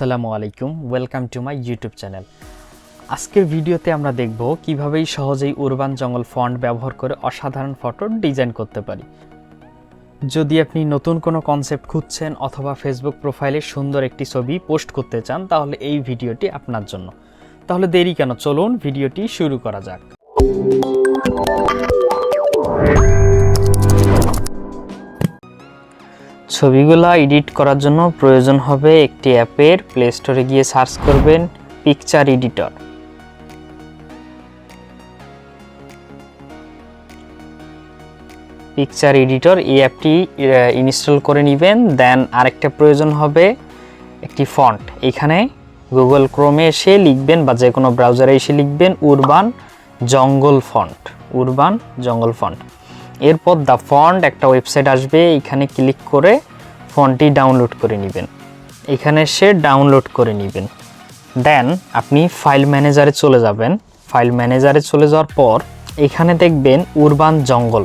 আসসালামু আলাইকুম, welcome to my YouTube channel. আজকের ভিডিওতে আমরা দেখব কিভাবে সহজেই উরবান জঙ্গল ফন্ট ব্যবহার করে অসাধারণ ফটো ডিজাইন করতে পারি। যদি আপনি নতুন কোনো কনসেপ্ট খুঁজছেন অথবা ফেসবুক প্রোফাইলে সুন্দর একটি ছবি পোস্ট করতে চান, তাহলে এই ভিডিওটি আপনার জন্য। তাহলে দেরি কেন, চলুন ভিডিওটি শুরু করা যাক। ছবিগুলো এডিট করার জন্য প্রয়োজন হবে একটি অ্যাপের। প্লে স্টোরে গিয়ে সার্চ করবেন পিকচার এডিটর। পিকচার এডিটর এই অ্যাপটি ইনস্টল করে নেবেন। দেন আরেকটা প্রয়োজন হবে একটি ফন্ট। এখানে গুগল ক্রোমে এসে লিখবেন বা যে কোনো ব্রাউজারে এসে লিখবেন উরবান জঙ্গল ফন্ট, উরবান জঙ্গল ফন্ট। এরপর দ্য ফন্ট একটা ওয়েবসাইট আসবে, এখানে ক্লিক করে ফন্টটি ডাউনলোড করে নেবেন। এখানে এসে ডাউনলোড করে নেবেন। দেন আপনি ফাইল ম্যানেজারে চলে যাবেন। ফাইল ম্যানেজারে চলে যাওয়ার পর এখানে দেখবেন উরবান জঙ্গল।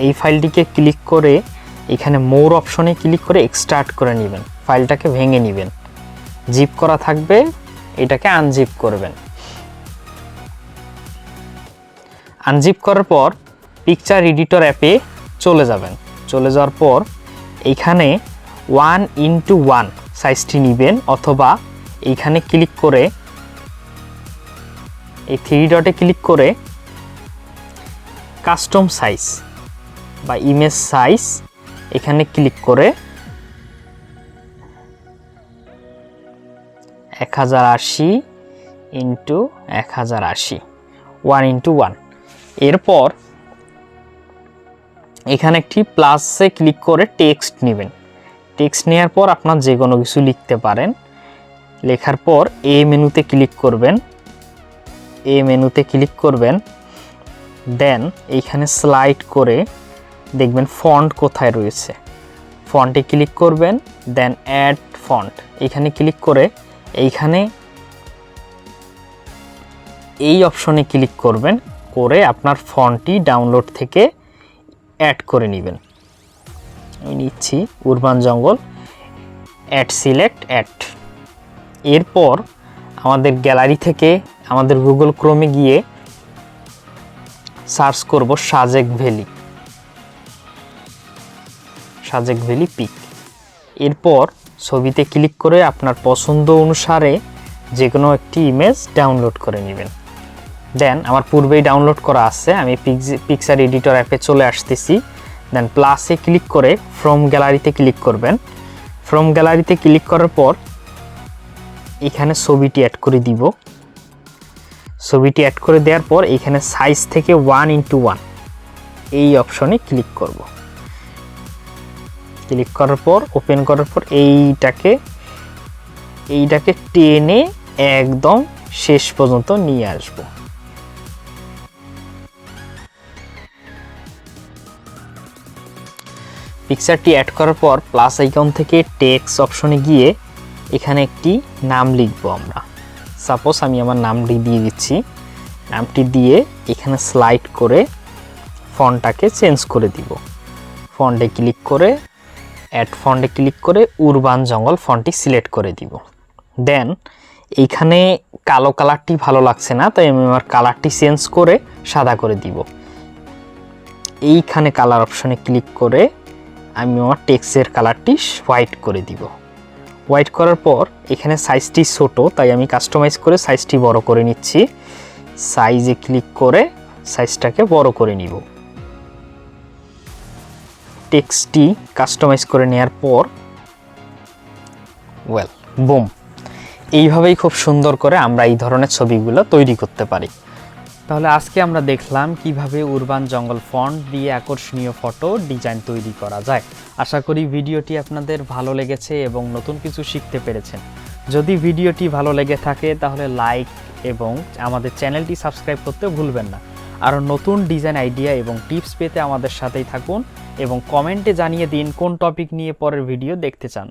এই ফাইলটিকে ক্লিক করে এখানে মোর অপশনে ক্লিক করে এক্সট্রাক্ট করে নেবেন। ফাইলটাকে ভেঙে নেবেন, জিপ করা থাকবে, এটাকে আনজিপ করবেন। আনজিপ করার পর পিকচার এডিটর অ্যাপে চলে যাবেন। চলে যাওয়ার পর এইখানে 1:1 সাইজটি নেবেন, অথবা এইখানে ক্লিক করে এই 3 ডটে ক্লিক করে কাস্টম সাইজ বা ইমেজ সাইজ এখানে ক্লিক করে 1080x1080 1:1। এরপর এখানে একটি প্লাসে ক্লিক করে টেক্সট নেবেন। টেক্সট নেওয়ার পর আপনার যে কোনো কিছু লিখতে পারেন। লেখার পর এ মেনুতে ক্লিক করবেন। এ মেনুতে ক্লিক করবেন, দেন এইখানে স্লাইড করে দেখবেন ফন্ট কোথায় রয়েছে, ফন্টে ক্লিক করবেন। দেন অ্যাড ফন্ট এখানে ক্লিক করে এইখানে এই অপশনে ক্লিক করবেন, করে আপনার ফন্টটি ডাউনলোড থেকে অ্যাড করে নেবেন। আমি নিচ্ছি উরবান জঙ্গল, অ্যাড সিলেক্ট অ্যাড। এরপর আমাদের গ্যালারি থেকে আমাদের গুগল ক্রোমে গিয়ে সার্চ করব Sajek valley, Sajek valley peak. এরপর ছবিতে ক্লিক করে আপনার পছন্দ অনুসারে যে কোনো একটি ইমেজ ডাউনলোড করে নেবেন। দেন আমার পূর্বেই ডাউনলোড করা আছে, আমি পিকচার এডিটর অ্যাপে চলে আসতেছি। দেন প্লাসে ক্লিক করে ফ্রম গ্যালারিতে ক্লিক করবেন। ফ্রম গ্যালারিতে ক্লিক করার পর এখানে ছবিটি অ্যাড করে দিব। ছবিটি অ্যাড করে দেওয়ার পর এখানে সাইজ থেকে 1:1 এই অপশনে ক্লিক করব। ক্লিক করার পর ওপেন করার পর এইটাকে টেনে একদম শেষ পর্যন্ত নিয়ে আসব। পিকচারটি অ্যাড করার পর প্লাস আইকন থেকে টেক্সট অপশনে গিয়ে এখানে একটি নাম লিখব আমরা। সাপোজ আমি আমার নামটি দিয়ে দিচ্ছি। নামটি দিয়ে এখানে স্লাইড করে ফন্টটাকে চেঞ্জ করে দিব। ফন্টে ক্লিক করে অ্যাড ফন্টে ক্লিক করে উরবান জঙ্গল ফন্টটি সিলেক্ট করে দিব। দেন এইখানে কালো কালারটি ভালো লাগছে না, তাই আমি আমার কালারটি চেঞ্জ করে সাদা করে দিব। এইখানে কালার অপশনে ক্লিক করে আমি আমার টেক্সটের কালারটি হোয়াইট করে দিব। হোয়াইট করার পর এখানে সাইজটি ছোট, তাই আমি কাস্টমাইজ করে সাইজটি বড় করে নিচ্ছি। সাইজে ক্লিক করে সাইজটাকে বড় করে নিব। টেক্সটটি কাস্টমাইজ করে নেওয়ার পর বুম, এইভাবেই খুব সুন্দর করে আমরা এই ধরনের ছবিগুলো তৈরি করতে পারি। তাহলে আজকে আমরা দেখলাম কিভাবে উরবান জঙ্গল ফন্ট দিয়ে আকর্ষণীয় ফটো ডিজাইন তৈরি করা যায়। আশা করি ভিডিওটি আপনাদের ভালো লেগেছে এবং নতুন কিছু শিখতে পেরেছেন। যদি ভিডিওটি ভালো লেগে থাকে তাহলে লাইক এবং আমাদের চ্যানেলটি সাবস্ক্রাইব করতে ভুলবেন না। আরও নতুন ডিজাইন আইডিয়া এবং টিপস পেতে আমাদের সাথেই থাকুন এবং কমেন্টে জানিয়ে দিন কোন টপিক নিয়ে পরের ভিডিও দেখতে চান।